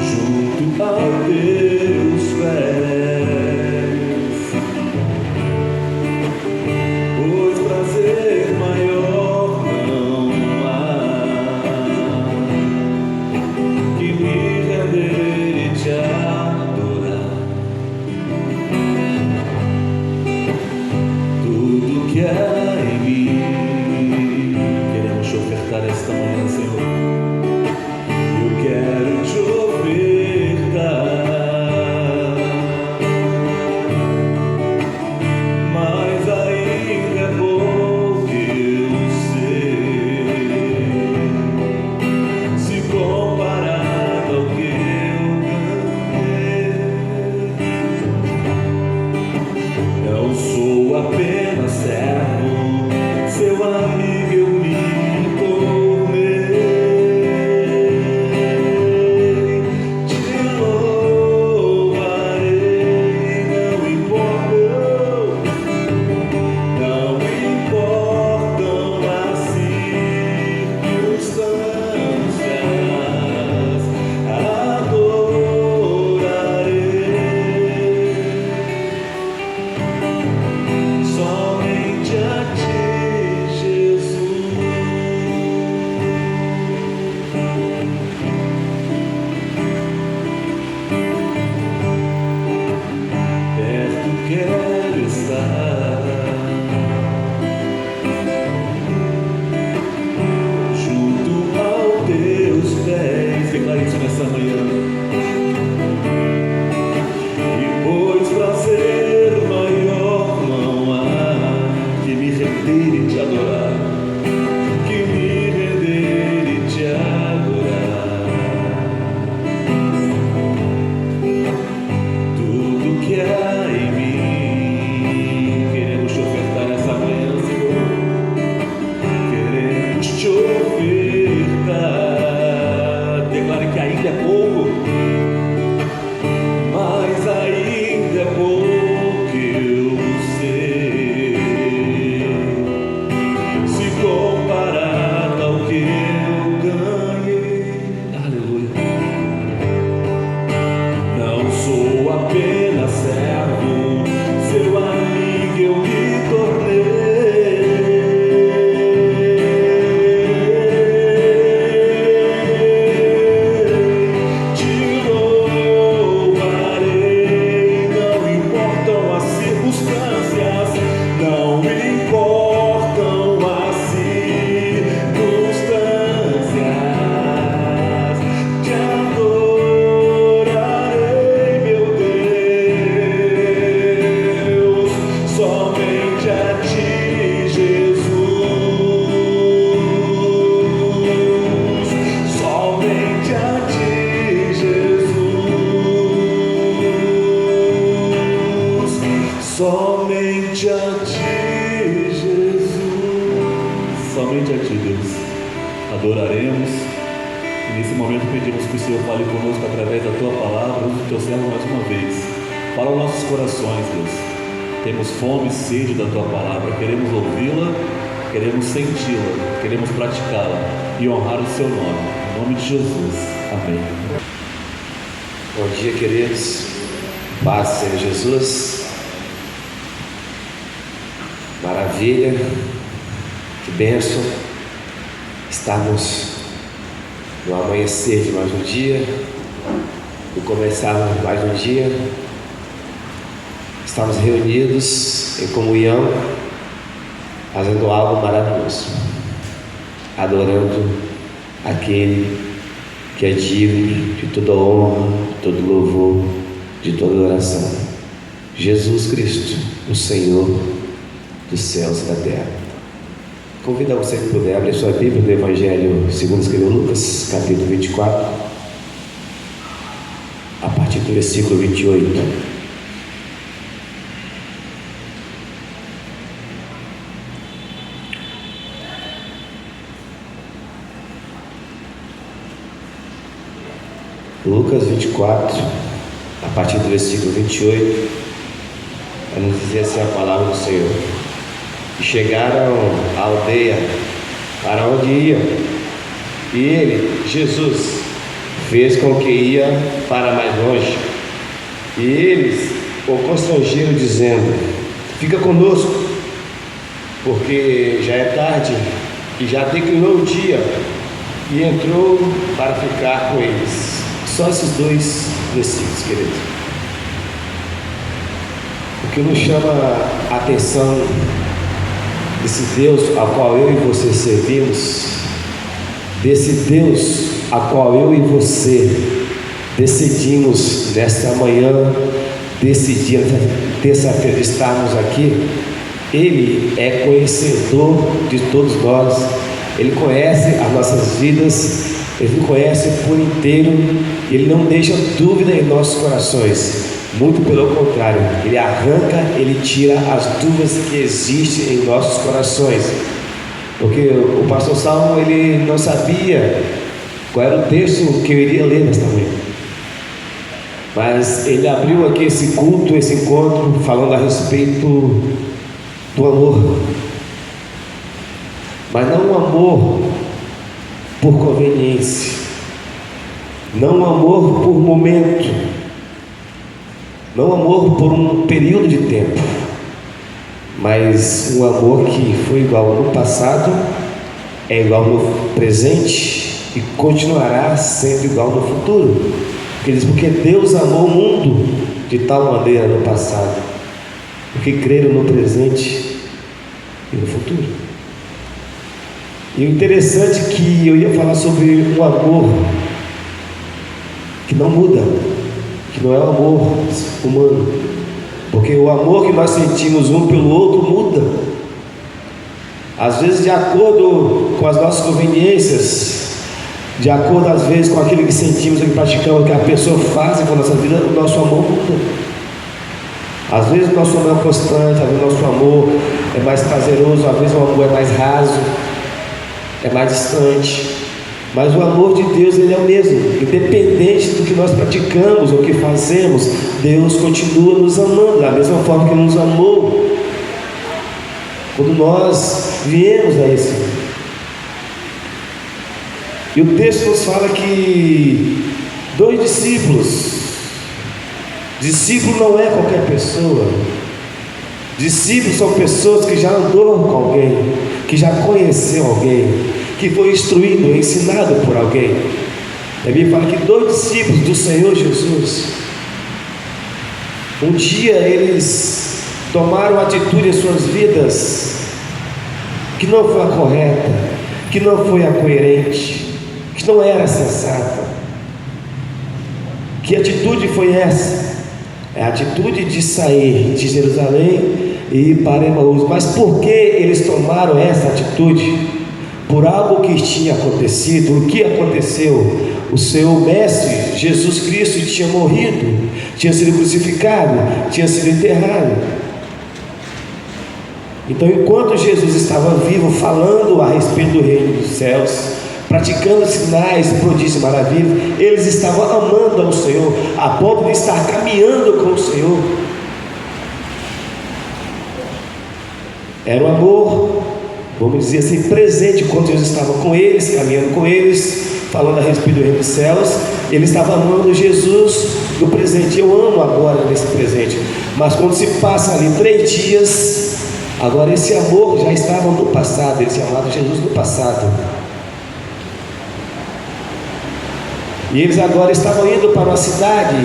junto aos teus pés, pois prazer maior não há que me render e te adorar. Tudo que há em mim queremos te ofertar esta manhã, Senhor. Eu quero te ofertar, mas ainda é pouco eu sei, se comparado ao que eu ganhei. Não sou apenas servo, seu amigo eu me tornei. Te louvarei, não importam as circunstâncias, adorarei somente a ti, Jesus. Perto quero estar, junto aos teus pés. Declare isso nessa manhã. E pois prazer maior não há que me render e te adorar, que me render e te adorar. Tudo que há em mim queremos te ofertar nessa manhã, Senhor. Queremos te ofertar. Declare que ainda é pouco, mas ainda é pouco eu sei, se comparado ao que eu ganhei. Aleluia. Não sou apenas servo, seu amigo eu me tornei. Te louvarei, não importam as circunstâncias, não importam as circunstâncias. Te adorarei, meu Deus, somente a ti, Jesus, somente a ti, Jesus, somente a ti, Jesus, somente a ti, Deus, adoraremos. E nesse momento pedimos que o Senhor fale conosco através da tua palavra. Use o teu servo mais uma vez. Fala aos nossos corações, Deus. Temos fome e sede da tua palavra. Queremos ouvi-la, queremos senti-la, queremos praticá-la e honrar o seu nome. Em nome de Jesus. Amém. Bom dia, queridos. Paz, Senhor Jesus. Maravilha. Que bênção estarmos no amanhecer de mais um dia, e começarmos mais um dia. Estamos reunidos em comunhão, fazendo algo maravilhoso, adorando aquele que é digno de toda honra, de todo louvor, de toda oração, Jesus Cristo, o Senhor dos céus e da terra. Convido a você que puder abrir sua Bíblia no Evangelho segundo escreveu Lucas, capítulo 24, a partir do versículo 28. Lucas 24, a partir do versículo 28, vai nos dizer assim a palavra do Senhor. E chegaram à aldeia para onde ia. E ele, Jesus, fez com que ia para mais longe. E eles o constrangeram, dizendo: fica conosco, porque já é tarde e já declinou o dia. E entrou para ficar com eles. Só esses dois versículos, querido. O que nos chama a atenção desse Deus a qual eu e você servimos, desse Deus a qual eu e você decidimos nesta manhã, desse dia, terça-feira, estarmos aqui. Ele é conhecedor de todos nós. Ele conhece as nossas vidas, Ele conhece por inteiro, Ele não deixa dúvida em nossos corações, muito pelo contrário, Ele arranca, Ele tira as dúvidas que existem em nossos corações, porque o pastor Salmo, ele não sabia qual era o texto que eu iria ler nesta manhã, mas ele abriu aqui esse culto, esse encontro, falando a respeito do amor. Mas não um amor por conveniência, não um amor por momento, não um amor por um período de tempo, mas um amor que foi igual no passado, é igual no presente e continuará sendo igual no futuro. Porque Deus amou o mundo de tal maneira no passado, porque creram no presente e no futuro. E o interessante é que eu ia falar sobre um amor que não muda, que não é o amor humano, porque o amor que nós sentimos um pelo outro muda, às vezes de acordo com as nossas conveniências, de acordo às vezes com aquilo que sentimos, que praticamos, que a pessoa faz com a nossa vida, o nosso amor muda. Às vezes o nosso amor é constante, às vezes o nosso amor é mais prazeroso, às vezes o amor é mais raso, é mais distante, mas o amor de Deus, ele é o mesmo, independente do que nós praticamos ou que fazemos, Deus continua nos amando, da mesma forma que nos amou quando nós viemos a esse mundo. E o texto nos fala que dois discípulo não é qualquer pessoa, discípulos são pessoas que já andou com alguém, que já conheceu alguém, que foi instruído, ensinado por alguém. A Bíblia fala que dois discípulos do Senhor Jesus, um dia eles tomaram atitude em suas vidas que não foi a correta, que não foi a coerente, que não era sensata. Que atitude foi essa? É a atitude de sair de Jerusalém e ir para Emaús. Mas por que eles tomaram essa atitude? Por algo que tinha acontecido. O que aconteceu? O seu mestre Jesus Cristo tinha morrido, tinha sido crucificado, tinha sido enterrado. Então, enquanto Jesus estava vivo, falando a respeito do reino dos céus, praticando sinais, prodígios e maravilhas, eles estavam amando ao Senhor, a ponto de estar caminhando com o Senhor. Era um amor, vamos dizer assim, presente, quando Jesus estava com eles, caminhando com eles, falando a respeito do reino dos céus. Ele estava amando Jesus no presente. Eu amo agora nesse presente, mas quando se passa ali 3 dias, agora esse amor já estava no passado. Eles amavam Jesus no passado, e eles agora estavam indo para uma cidade,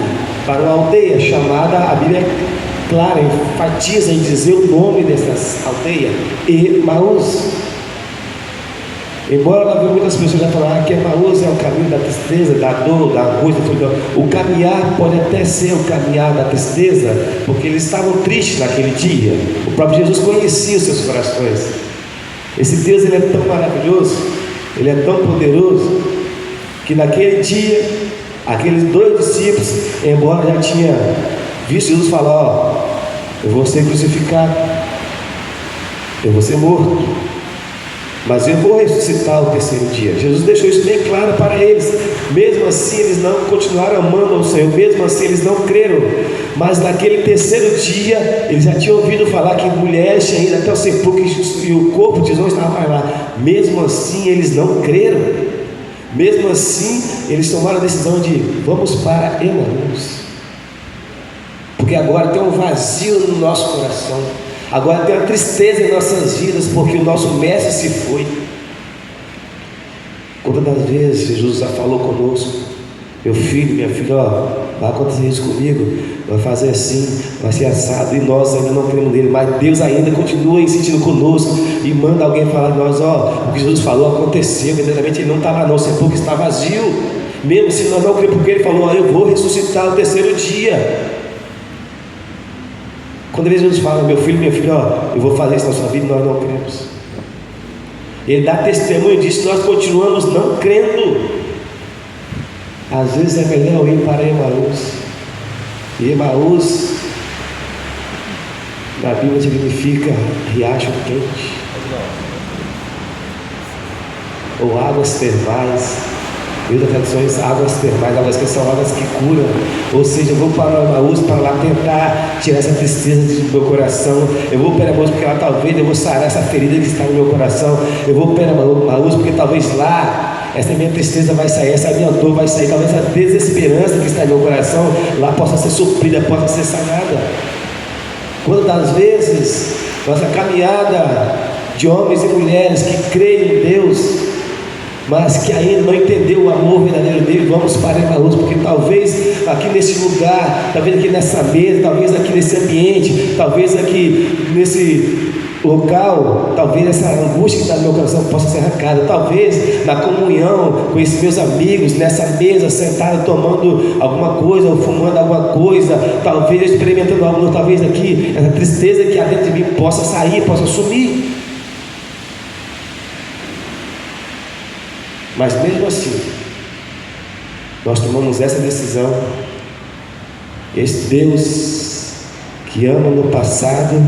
para uma aldeia chamada, a Bíblia é clara, enfatiza em dizer o nome dessa aldeia, Emaús. Embora muitas pessoas já falaram que Emaús é o caminho da tristeza, da dor, da angústia, o caminhar pode até ser o caminhar da tristeza, porque eles estavam tristes naquele dia. O próprio Jesus conhecia os seus corações. Esse Deus, ele é tão maravilhoso, ele é tão poderoso, que naquele dia, aqueles 2 discípulos, embora já tinha visto Jesus falar: eu vou ser crucificado, eu vou ser morto, mas eu vou ressuscitar ao 3º dia. Jesus deixou isso bem claro para eles. Mesmo assim eles não continuaram amando ao Senhor, mesmo assim eles não creram, Mas naquele terceiro dia, eles já tinham ouvido falar que mulheres tinham ido até o sepulcro e o corpo de Jesus estava mais lá. Mesmo assim, eles não creram. Mesmo assim, eles tomaram a decisão de: vamos para Emaús. Porque agora tem um vazio no nosso coração. Agora tem uma tristeza em nossas vidas, porque o nosso mestre se foi. Quantas das vezes Jesus já falou conosco: meu filho, minha filha, vai acontecer isso comigo, vai fazer assim, vai ser assado, e nós ainda não cremos nele, mas Deus ainda continua insistindo conosco e manda alguém falar de nós: o que Jesus falou aconteceu, verdadeiramente ele não está lá não, o sepulcro está vazio, mesmo se nós não cremos, porque ele falou: eu vou ressuscitar no terceiro dia. Quando Jesus fala: meu filho, minha filha, eu vou fazer isso na sua vida, nós não cremos. Ele dá testemunho disso, nós continuamos não crendo. Às vezes é melhor ir para Emaús. E Emaús na Bíblia significa riacho quente, ou águas termais. Em outras traduções, águas termais, águas que são águas que curam. Ou seja, eu vou para Emaús para lá tentar tirar essa tristeza do meu coração. Eu vou para Emaús porque lá talvez eu vou sarar essa ferida que está no meu coração. Eu vou para Emaús porque talvez lá essa minha tristeza vai sair, essa minha dor vai sair, talvez essa desesperança que está no meu coração lá possa ser suprida, possa ser sanada. Quantas vezes nossa caminhada de homens e mulheres que creem em Deus, mas que ainda não entendeu o amor verdadeiro dele, vamos para Emaús, porque talvez aqui nesse lugar, talvez aqui nessa mesa, talvez aqui nesse ambiente, talvez aqui nesse local, talvez essa angústia que está no meu coração possa ser arrancada, talvez na comunhão com esses meus amigos, nessa mesa, sentado tomando alguma coisa, ou fumando alguma coisa, talvez experimentando algo, talvez aqui, essa tristeza que há dentro de mim possa sair, possa sumir. Mas mesmo assim, nós tomamos essa decisão. Esse Deus que ama no passado,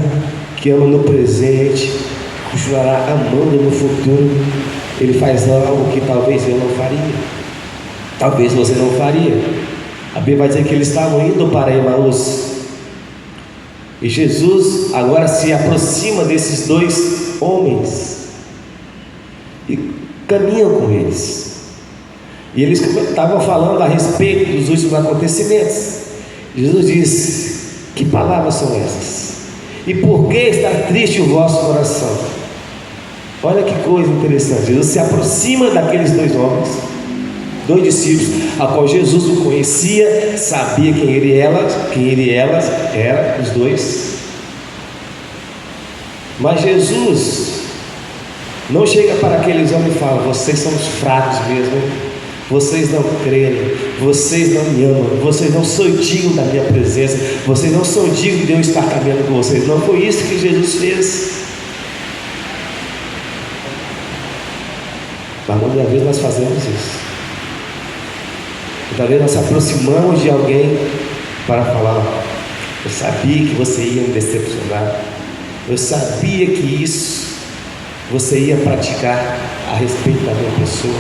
que ama no presente, continuará amando no futuro. Ele faz algo que talvez eu não faria, talvez você não faria. A Bíblia vai dizer que eles estavam indo para Emaús, e Jesus agora se aproxima desses dois homens e caminham com eles. E eles estavam falando a respeito dos últimos acontecimentos. Jesus diz: que palavras são essas? E por que está triste o vosso coração? Olha que coisa interessante. Jesus se aproxima daqueles dois homens, dois discípulos, a qual Jesus o conhecia, sabia quem ele e elas eram, os dois. Mas Jesus não chega para aqueles homens e fala: vocês são os fracos mesmo, vocês não creem, vocês não me amam, vocês não são dignos da minha presença, vocês não são dignos de eu estar caminhando com vocês. Não foi isso que Jesus fez. Mas muitas vezes nós fazemos isso. Muitas vezes nós nos aproximamos de alguém para falar: eu sabia que você ia me decepcionar, eu sabia que isso você ia praticar a respeito da minha pessoa.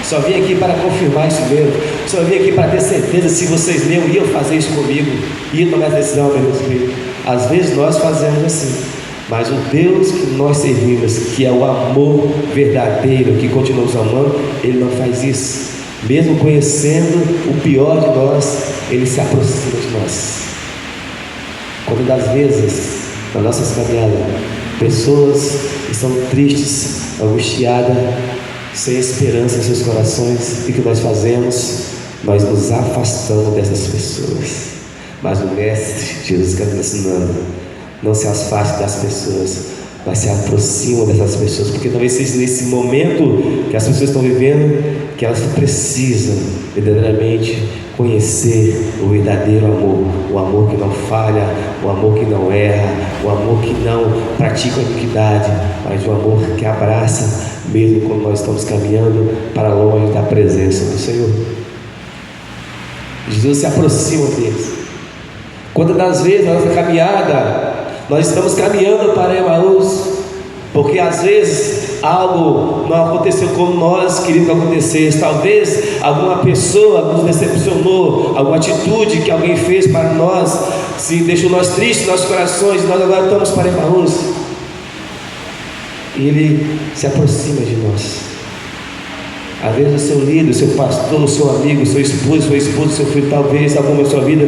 Só vim aqui para confirmar isso mesmo. Só vim aqui para ter certeza se vocês não iam fazer isso comigo, iam tomar essa decisão a meu respeito. Às vezes nós fazemos assim, mas o Deus que nós servimos, que é o amor verdadeiro, que continuamos amando, Ele não faz isso. Mesmo conhecendo o pior de nós, Ele se aproxima de nós. Quando das vezes, nas nossas caminhadas, pessoas estão tristes, angustiadas, sem esperança em seus corações, e o que nós fazemos? Nós nos afastamos dessas pessoas. Mas o Mestre Jesus está nos ensinando: não se afaste das pessoas, mas se aproxima dessas pessoas, porque talvez seja nesse momento que as pessoas estão vivendo que elas precisam verdadeiramente conhecer o verdadeiro amor, o amor que não falha, o amor que não erra, o amor que não pratica a iniquidade, mas o amor que abraça, mesmo quando nós estamos caminhando para longe da presença do Senhor. Jesus se aproxima deles. Quantas das vezes na nossa caminhada nós estamos caminhando para Emaús, porque às vezes algo não aconteceu como nós queríamos que acontecesse. Talvez alguma pessoa nos decepcionou, alguma atitude que alguém fez para nós, se deixou nós tristes, nossos corações, e nós agora estamos para Emaús. E Ele se aproxima de nós. Às vezes o seu líder, o seu pastor, o seu amigo, o seu esposo, o seu filho, talvez alguma da sua vida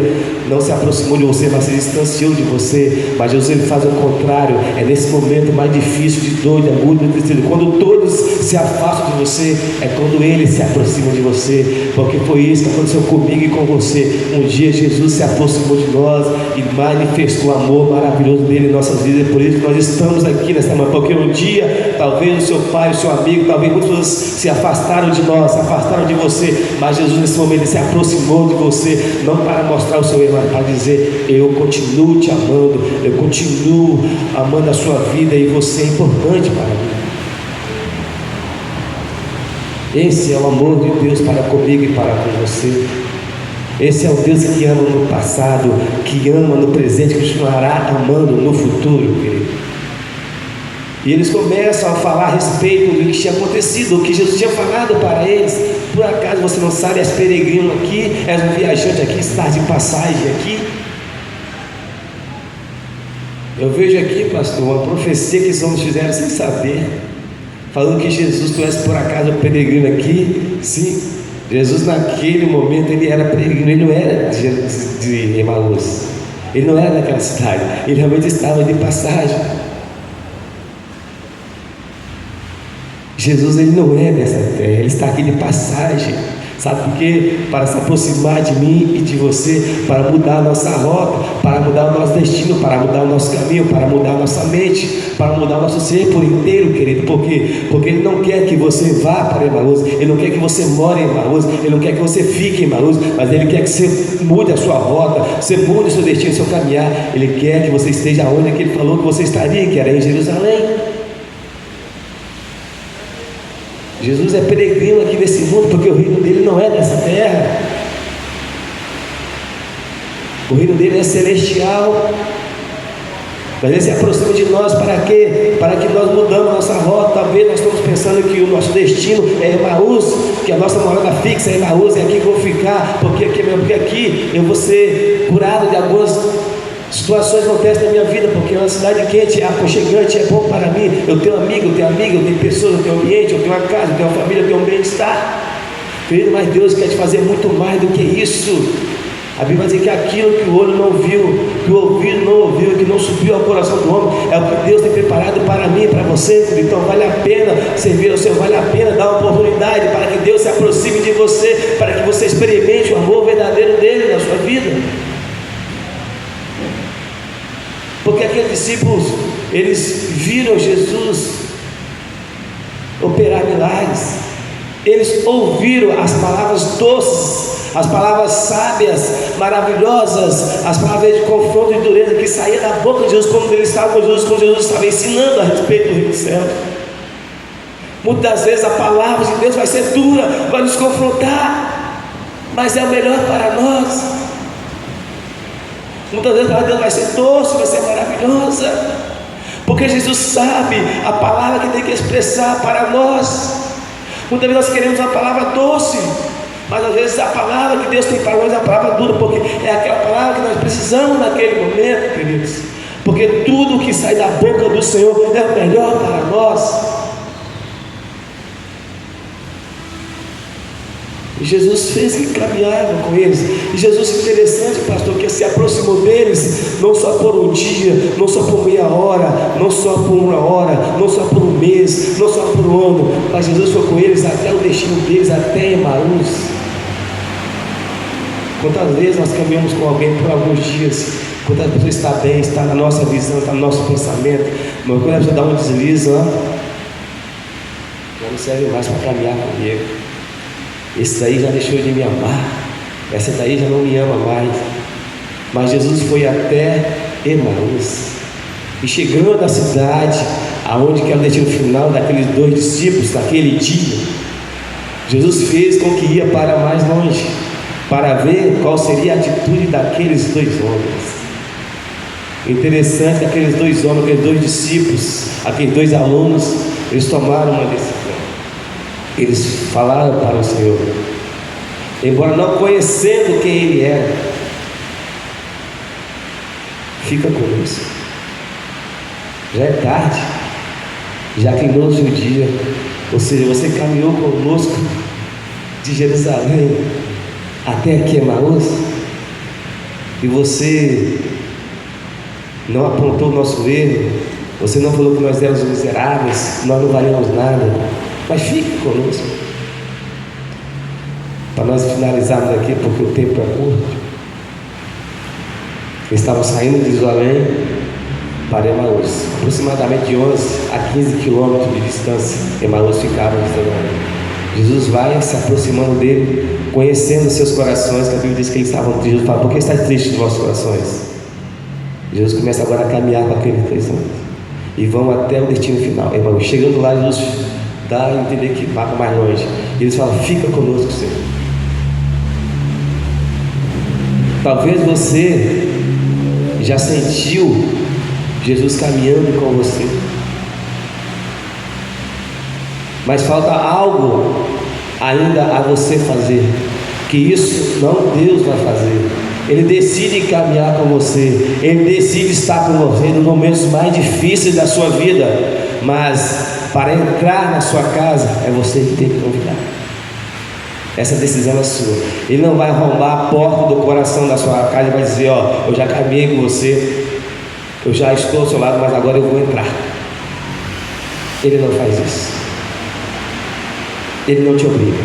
não se aproximou de você, mas se distanciou de você. Mas Jesus, Ele faz o contrário. É nesse momento mais difícil, de dor, de angústia, de tristeza, quando todos se afastam de você, é quando Ele se aproxima de você. Porque foi isso que aconteceu comigo e com você. Um dia Jesus se aproximou de nós e manifestou o amor maravilhoso dele em nossas vidas. É por isso que nós estamos aqui nesta manhã, porque um dia talvez o seu pai, o seu amigo, talvez muitas pessoas se afastaram de nós, se afastaram de você, mas Jesus nesse momento Ele se aproximou de você, não para mostrar o seu erro, mas para dizer: eu continuo te amando, eu continuo amando a sua vida e você é importante para mim. Esse é o amor de Deus para comigo e para com você. Esse é o Deus que ama no passado, que ama no presente, que continuará amando no futuro, querido. E eles começam a falar a respeito do que tinha acontecido, o que Jesus tinha falado para eles. Por acaso você não sabe, és peregrino aqui, és um viajante aqui, estás de passagem aqui? Eu vejo aqui, pastor, uma profecia que os homens fizeram sem saber, falando que Jesus, tu és por acaso peregrino aqui. Sim, Jesus naquele momento ele era peregrino, ele não era de Emaús, ele não era daquela cidade, ele realmente estava de passagem. Jesus, Ele não é dessa terra, Ele está aqui de passagem. Sabe por quê? Para se aproximar de mim e de você, para mudar a nossa rota, para mudar o nosso destino, para mudar o nosso caminho, para mudar a nossa mente, para mudar o nosso ser por inteiro, querido. Por quê? Porque Ele não quer que você vá para Emaús, Ele não quer que você more em Emaús, Ele não quer que você fique em Emaús, mas Ele quer que você mude a sua rota, você mude o seu destino, o seu caminhar. Ele quer que você esteja onde Ele falou que você estaria, que era em Jerusalém. Jesus é peregrino aqui nesse mundo, porque o reino dele não é dessa terra. O reino dele é celestial. Mas Ele se aproxima de nós para quê? Para que nós mudamos nossa rota. Talvez nós estamos pensando que o nosso destino é Emaús, que a nossa morada fixa é Emaús, é aqui que eu vou ficar, porque aqui eu vou ser curado de algumas situações que acontecem na minha vida, porque é uma cidade quente, é aconchegante, é bom para mim. Eu tenho amigo, eu tenho amiga, eu tenho pessoas, eu tenho ambiente, eu tenho uma casa, eu tenho uma família, eu tenho um bem-estar. Querido, mas Deus quer te fazer muito mais do que isso. A Bíblia vai dizer que aquilo que o olho não viu, que o ouvido não ouviu, que não subiu ao coração do homem, é o que Deus tem preparado para mim e para você. Então vale a pena servir ao Senhor, vale a pena dar uma oportunidade para que Deus se aproxime de você, para que você experimente o amor verdadeiro dele na sua vida. Porque aqueles discípulos, eles viram Jesus operar milagres, eles ouviram as palavras doces, as palavras sábias, maravilhosas, as palavras de confronto e dureza que saíam da boca de Jesus quando ele estava com Jesus, quando Jesus estava ensinando a respeito do reino do céu. Muitas das vezes a palavra de Deus vai ser dura, vai nos confrontar, mas é o melhor para nós. Muitas vezes a palavra de Deus vai ser doce, vai ser maravilhosa, porque Jesus sabe a palavra que tem que expressar para nós. Muitas vezes nós queremos uma palavra doce, mas às vezes a palavra que Deus tem para nós é a palavra dura, porque é aquela palavra que nós precisamos naquele momento, queridos. Porque tudo que sai da boca do Senhor é o melhor para nós. E Jesus fez que caminhava com eles. E Jesus, interessante, pastor, que se aproximou deles, não só por um dia, não só por meia hora, não só por uma hora, não só por um mês, não só por um ano, mas Jesus foi com eles até o destino deles, até Emaús. Quantas vezes nós caminhamos com alguém por alguns dias, quando a pessoa está bem, está na nossa visão, está no nosso pensamento, mas quando a pessoa dá um deslize, já não serve mais para caminhar comigo. Esse daí já deixou de me amar, essa daí já não me ama mais. Mas Jesus foi até Emaús, e chegando à cidade, aonde que era o destino final daqueles dois discípulos, naquele dia, Jesus fez com que ia para mais longe, para ver qual seria a atitude daqueles dois homens. Interessante que aqueles dois homens, aqueles dois discípulos, aqueles dois alunos, eles tomaram uma decisão. Eles falaram para o Senhor, embora não conhecendo quem Ele era: fica conosco. Já é tarde, já queimou-se o dia. Ou seja, você caminhou conosco de Jerusalém até aqui Emaús, e você não apontou o nosso erro, você não falou que nós éramos miseráveis, que nós não valíamos nada, mas fique conosco. Para nós finalizarmos aqui, porque o tempo é curto, eles estavam saindo de Jerusalém para Emaús, aproximadamente de 11 a 15 quilômetros de distância. Emaús ficava em Jerusalém. Jesus vai se aproximando dele, conhecendo seus corações, que a Bíblia diz que eles estavam tristes. Jesus fala: por que está triste nos vossos corações? Jesus começa agora a caminhar com aqueles 3 homens e vão até o destino final. Chegando lá, Jesus dá a entender que vai mais longe. E eles falam: fica conosco, Senhor. Talvez você já sentiu Jesus caminhando com você, mas falta algo ainda a você fazer, que isso não Deus vai fazer. Ele decide caminhar com você, Ele decide estar com você nos momentos mais difíceis da sua vida, mas para entrar na sua casa é você que tem que convidar. Essa decisão é sua. Ele não vai arrombar a porta do coração da sua casa e vai dizer: ó, eu já caminhei com você, eu já estou ao seu lado, mas agora eu vou entrar. Ele não faz isso. Ele não te obriga.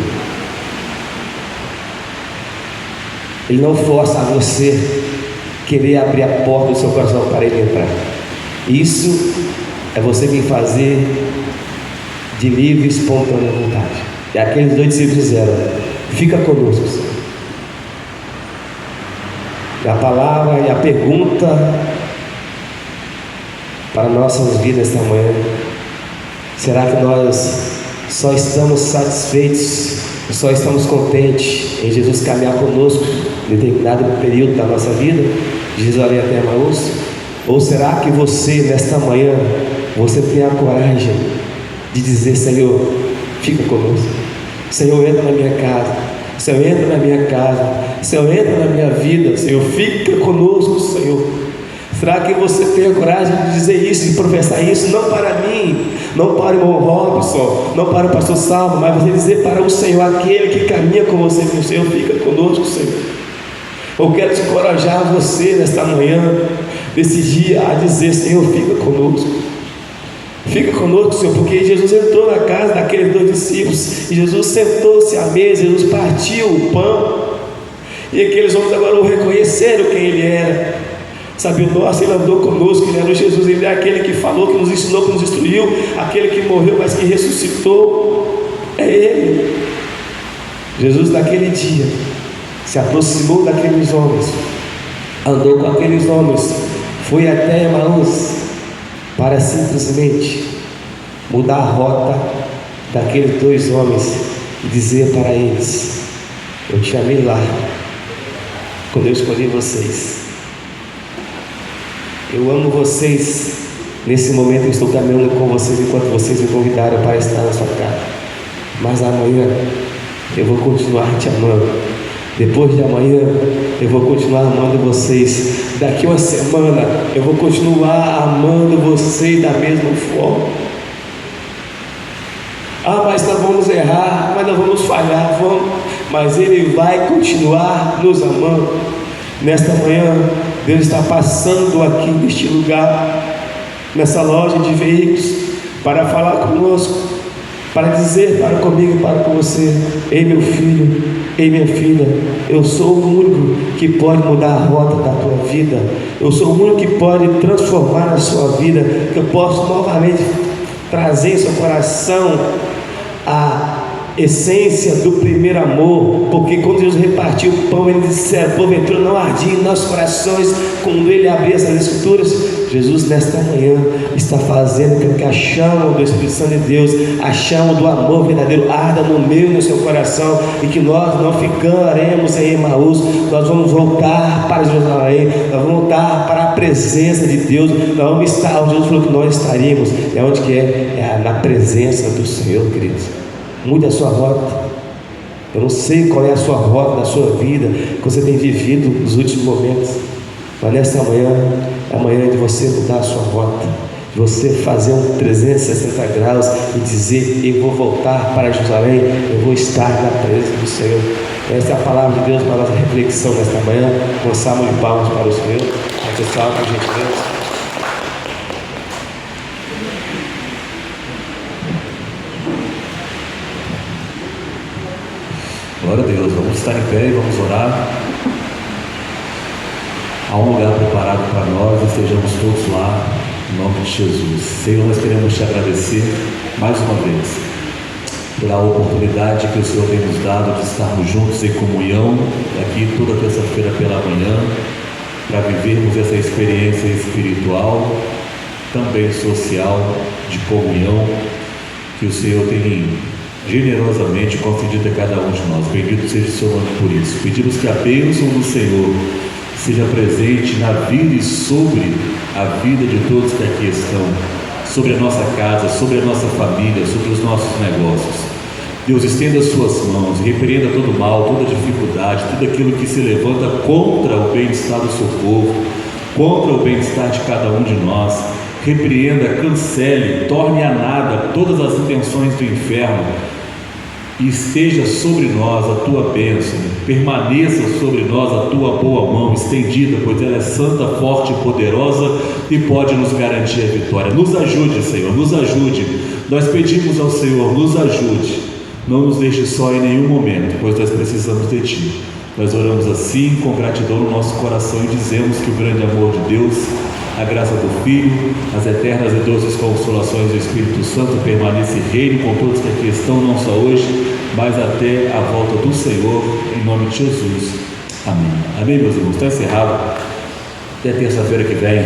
Ele não força a você querer abrir a porta do seu coração para ele entrar. Isso é você vir fazer de livre e espontânea vontade. E aqueles 2 discípulos disseram: fica conosco, Senhor. E a palavra e a pergunta para nossas vidas esta manhã: será que nós só estamos satisfeitos, só estamos contentes em Jesus caminhar conosco em determinado período da nossa vida, de Jerusalém até Emaús? Ou será que você, nesta manhã, você tem a coragem de dizer: Senhor, fica conosco, Senhor, entra na minha casa, Senhor, entra na minha casa, Senhor, entra na minha vida, Senhor, fica conosco, Senhor? Será que você tem a coragem de dizer isso, de professar isso, não para mim, não para o irmão Robson, não para o pastor Salmo, mas você dizer para o Senhor, aquele que caminha com você: o Senhor, fica conosco, Senhor. Eu quero te encorajar você nesta manhã, nesse dia, a dizer: Senhor, fica conosco. Fica conosco, Senhor, porque Jesus entrou na casa daqueles 2 discípulos e Jesus sentou-se à mesa, Jesus partiu o pão, e aqueles homens agora o reconheceram quem Ele era. Sabe, nossa, Ele andou conosco, Ele era o Jesus, Ele é aquele que falou, que nos ensinou, que nos instruiu, aquele que morreu, mas que ressuscitou, é Ele. Jesus naquele dia se aproximou daqueles homens, andou com aqueles homens, foi até Emaús, para simplesmente mudar a rota daqueles 2 homens e dizer para eles: eu te amei lá, quando eu escolhi vocês. Eu amo vocês nesse momento. Eu estou caminhando com vocês enquanto vocês me convidaram para estar na sua casa, mas amanhã eu vou continuar te amando. Depois de amanhã eu vou continuar amando vocês. Daqui uma semana eu vou continuar amando vocês da mesma forma. Mas nós vamos errar, mas nós vamos falhar, vamos, mas Ele vai continuar nos amando. Nesta manhã, Deus está passando aqui neste lugar, nessa loja de veículos, para falar conosco, para dizer para comigo e para com você: ei meu filho, ei minha filha, eu sou o único que pode mudar a rota da tua vida, eu sou o único que pode transformar a sua vida, que eu posso novamente trazer em seu coração a essência do primeiro amor, porque quando Jesus repartiu o pão, ele disse: porventura não ardia em nossos corações quando ele abria essas escrituras. Jesus nesta manhã está fazendo com que a chama do Espírito Santo de Deus, a chama do amor verdadeiro arda no meu e no seu coração, e que nós não ficaremos em Emaús, nós vamos voltar para Jerusalém, nós vamos voltar para a presença de Deus, nós vamos estar onde Jesus falou que nós estaríamos. É onde que é na presença do Senhor, queridos. Mude a sua rota. Eu não sei qual é a sua rota da sua vida que você tem vivido nos últimos momentos, mas nesta manhã é a manhã de você mudar a sua rota, de você fazer um 360 graus e dizer: eu vou voltar para Jerusalém, eu vou estar na presença do Senhor. Esta é a palavra de Deus para a nossa reflexão nesta manhã. Com salmo de palmas para o Senhor. Pessoal, por gentileza. Glória a Deus, vamos estar em pé e vamos orar. Há um lugar preparado para nós, estejamos todos lá, em nome de Jesus. Senhor, nós queremos te agradecer mais uma vez pela oportunidade que o Senhor tem nos dado de estarmos juntos em comunhão, aqui toda terça-feira pela manhã, para vivermos essa experiência espiritual, também social, de comunhão, que o Senhor tem generosamente concedido a cada um de nós. Bendito seja o seu nome por isso. Pedimos que a bênção do Senhor seja presente na vida e sobre a vida de todos que aqui estão, sobre a nossa casa, sobre a nossa família, sobre os nossos negócios. Deus, estenda as suas mãos, repreenda todo mal, toda dificuldade, tudo aquilo que se levanta contra o bem-estar do seu povo, contra o bem-estar de cada um de nós. Repreenda, cancele, torne a nada todas as intenções do inferno, e esteja sobre nós a tua bênção, permaneça sobre nós a tua boa mão estendida, pois ela é santa, forte e poderosa e pode nos garantir a vitória. Nos ajude, Senhor, nos ajude. Nós pedimos ao Senhor, nos ajude, não nos deixe só em nenhum momento, pois nós precisamos de Ti. Nós oramos assim, com gratidão no nosso coração, e dizemos que o grande amor de Deus, a graça do Filho, as eternas e doces consolações do Espírito Santo permaneça e reine com todos que aqui estão, não só hoje, mas até a volta do Senhor, em nome de Jesus. Amém. Amém, meus irmãos. Está encerrado. Até terça-feira que vem.